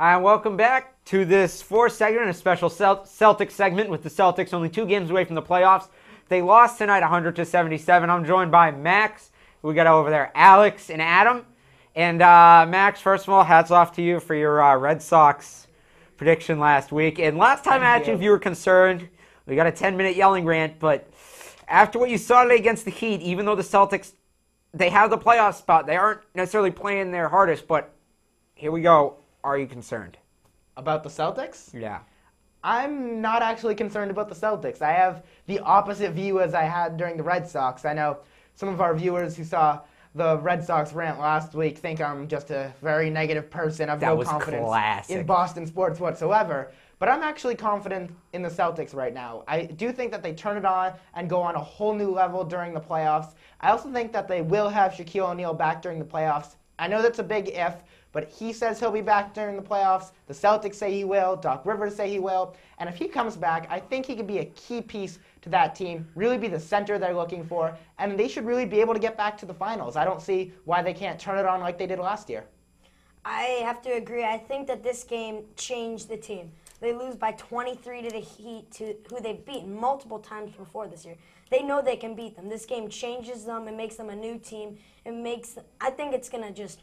Hi, and welcome back to this fourth segment, a special Celtics segment with the Celtics only 2 games away from the playoffs. They lost tonight 100-77. I'm joined by Max. We got over there Alex and Adam. And Max, first of all, hats off to you for your Red Sox prediction last week. And last time I asked you if you were concerned, we got a 10-minute yelling rant, but after what you saw today against the Heat, even though the Celtics, they have the playoff spot, they aren't necessarily playing their hardest, but here we go. Are you concerned? About the Celtics? Yeah. I'm not actually concerned about the Celtics. I have the opposite view as I had during the Red Sox. I know some of our viewers who saw the Red Sox rant last week think I'm just a very negative person. I have no confidence in Boston sports whatsoever. But I'm actually confident in the Celtics right now. I do think that they turn it on and go on a whole new level during the playoffs. I also think that they will have Shaquille O'Neal back during the playoffs. I know that's a big if, but he says he'll be back during the playoffs. The Celtics say he will. Doc Rivers say he will. And if he comes back, I think he could be a key piece to that team, really be the center they're looking for, and they should really be able to get back to the finals. I don't see why they can't turn it on like they did last year. I have to agree. I think that this game changed the team. They lose by 23 to the Heat, who they've beaten multiple times before this year. They know they can beat them. This game changes them. It makes them a new team. I think it's going to just...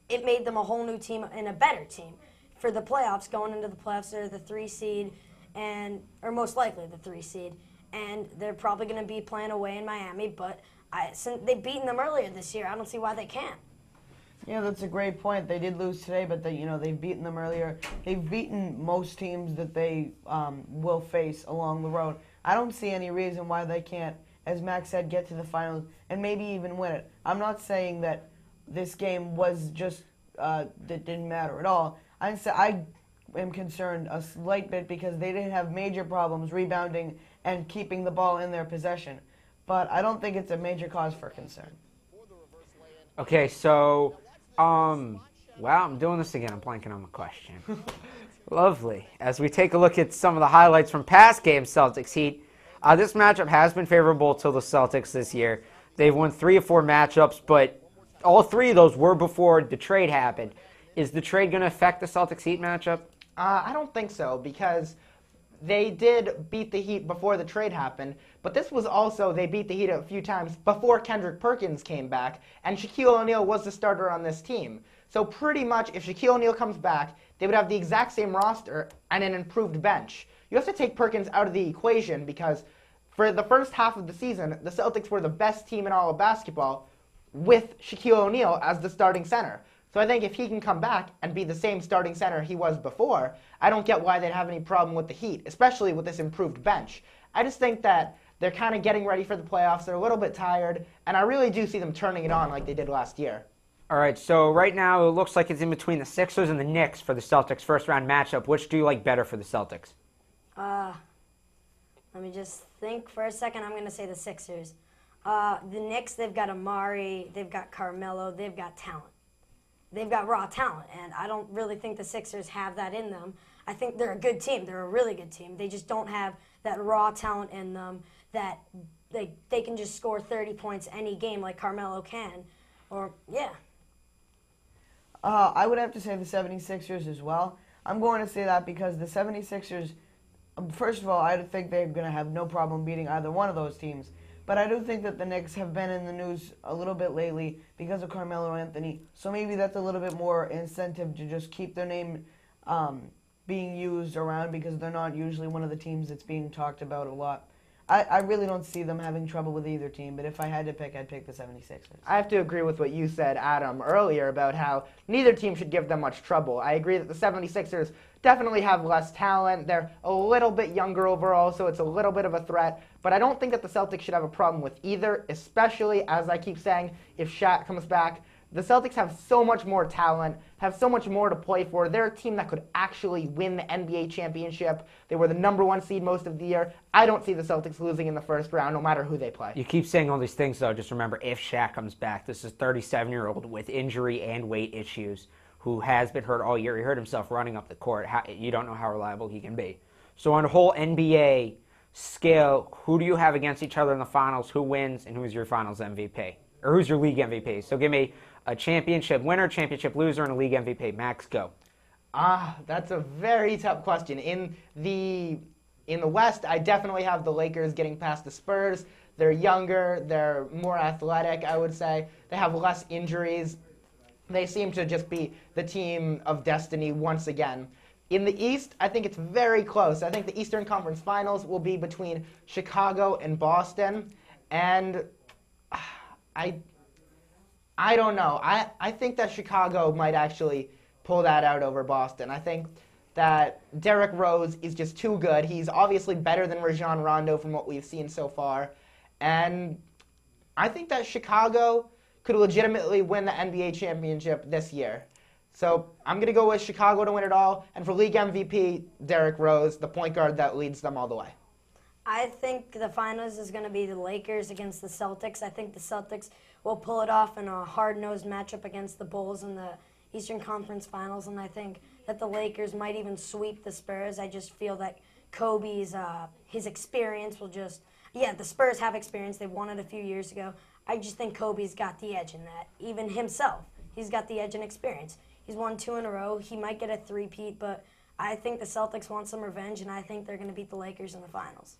It made them a whole new team and a better team for the playoffs. Going into the playoffs, they're the 3 seed, or most likely the 3 seed, and they're probably going to be playing away in Miami. But since they've beaten them earlier this year, I don't see why they can't. Yeah, that's a great point. They did lose today, but they've beaten them earlier. They've beaten most teams that they will face along the road. I don't see any reason why they can't, as Max said, get to the finals and maybe even win it. I'm not saying that this game was just that didn't matter at all. I am concerned a slight bit because they didn't have major problems rebounding and keeping the ball in their possession. But I don't think it's a major cause for concern. Okay, so, wow, I'm doing this again. I'm blanking on the question. Lovely. As we take a look at some of the highlights from past games, Celtics Heat, this matchup has been favorable to the Celtics this year. They've won 3 of 4 matchups, but all 3 of those were before the trade happened. Is the trade going to affect the Celtics Heat matchup? I don't think so, because they did beat the Heat before the trade happened, but this was also, they beat the Heat a few times before Kendrick Perkins came back, and Shaquille O'Neal was the starter on this team. So pretty much, if Shaquille O'Neal comes back, they would have the exact same roster and an improved bench. You have to take Perkins out of the equation, because for the first half of the season, the Celtics were the best team in all of basketball, with Shaquille O'Neal as the starting center. So I think if he can come back and be the same starting center he was before, I don't get why they'd have any problem with the Heat, especially with this improved bench. I just think that they're kind of getting ready for the playoffs. They're a little bit tired, and I really do see them turning it on like they did last year. All right, so right now it looks like it's in between the Sixers and the Knicks for the Celtics' first-round matchup. Which do you like better for the Celtics? Let me just think for a second. I'm going to say the Sixers. The Knicks, they've got Amari, they've got Carmelo, they've got talent. They've got raw talent, and I don't really think the Sixers have that in them. I think they're a good team. They're a really good team. They just don't have that raw talent in them that they can just score 30 points any game like Carmelo can. I would have to say the 76ers as well. I'm going to say that because the 76ers, first of all, I think they're going to have no problem beating either one of those teams. But I do think that the Knicks have been in the news a little bit lately because of Carmelo Anthony. So maybe that's a little bit more incentive to just keep their name being used around because they're not usually one of the teams that's being talked about a lot. I really don't see them having trouble with either team, but if I had to pick, I'd pick the 76ers. I have to agree with what you said, Adam, earlier about how neither team should give them much trouble. I agree that the 76ers definitely have less talent. They're a little bit younger overall, so it's a little bit of a threat. But I don't think that the Celtics should have a problem with either, especially, as I keep saying, if Shaq comes back. The Celtics have so much more talent, have so much more to play for. They're a team that could actually win the NBA championship. They were the #1 seed most of the year. I don't see the Celtics losing in the first round, no matter who they play. You keep saying all these things, though. Just remember, if Shaq comes back, this is a 37-year-old with injury and weight issues who has been hurt all year. He hurt himself running up the court. You don't know how reliable he can be. So on a whole NBA scale, who do you have against each other in the finals? Who wins, and who's your finals MVP? Or who's your league MVP? So give me a championship winner, championship loser, and a league MVP. Max, go. That's a very tough question. In the West, I definitely have the Lakers getting past the Spurs. They're younger, they're more athletic, I would say. They have less injuries. They seem to just be the team of destiny once again. In the East, I think it's very close. I think the Eastern Conference Finals will be between Chicago and Boston. And I don't know. I think that Chicago might actually pull that out over Boston. I think that Derrick Rose is just too good. He's obviously better than Rajon Rondo from what we've seen so far. And I think that Chicago could legitimately win the NBA championship this year. So I'm going to go with Chicago to win it all. And for league MVP, Derrick Rose, the point guard that leads them all the way. I think the finals is going to be the Lakers against the Celtics. I think the Celtics will pull it off in a hard-nosed matchup against the Bulls in the Eastern Conference Finals. And I think that the Lakers might even sweep the Spurs. I just feel that Kobe's, his experience will just... Yeah, the Spurs have experience. They won it a few years ago. I just think Kobe's got the edge in that. Even himself, he's got the edge in experience. He's won 2 in a row. He might get a three-peat, but I think the Celtics want some revenge, and I think they're going to beat the Lakers in the finals.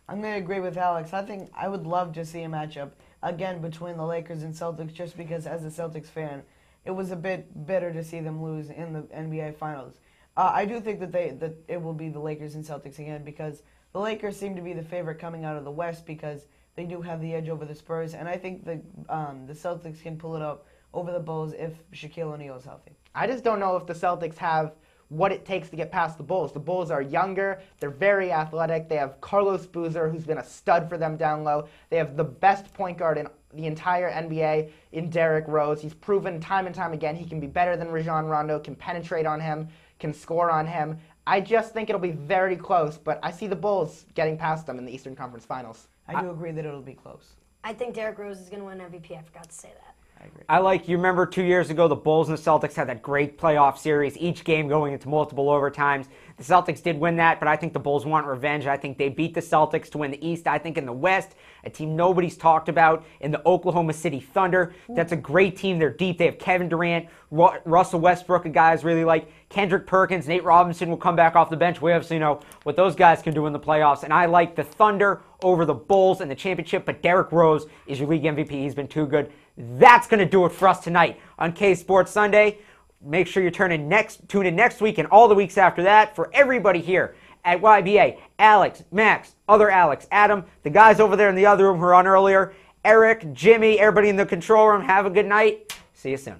I'm going to agree with Alex. I think I would love to see a matchup, again, between the Lakers and Celtics, just because as a Celtics fan, it was a bit bitter to see them lose in the NBA Finals. I do think that it will be the Lakers and Celtics again, because the Lakers seem to be the favorite coming out of the West because they do have the edge over the Spurs, and I think the Celtics can pull it up over the Bulls if Shaquille O'Neal is healthy. I just don't know if the Celtics have what it takes to get past the Bulls. The Bulls are younger. They're very athletic. They have Carlos Boozer, who's been a stud for them down low. They have the best point guard in the entire NBA in Derrick Rose. He's proven time and time again he can be better than Rajon Rondo, can penetrate on him, can score on him. I just think it'll be very close, but I see the Bulls getting past them in the Eastern Conference Finals. I do agree that it'll be close. I think Derrick Rose is going to win MVP. I forgot to say that. I agree. You remember 2 years ago, the Bulls and the Celtics had that great playoff series, each game going into multiple overtimes. The Celtics did win that, but I think the Bulls want revenge. I think they beat the Celtics to win the East. I think in the West, a team nobody's talked about, in the Oklahoma City Thunder. That's a great team. They're deep. They have Kevin Durant, Russell Westbrook, a guy I really like, Kendrick Perkins, Nate Robinson will come back off the bench. We obviously know what those guys can do in the playoffs, and I like the Thunder over the Bulls in the championship, but Derrick Rose is your league MVP. He's been too good. That's going to do it for us tonight on K Sports Sunday. Make sure you tune in next week and all the weeks after that. For everybody here at YBA, Alex, Max, other Alex, Adam, the guys over there in the other room who were on earlier, Eric, Jimmy, everybody in the control room, have a good night. See you soon.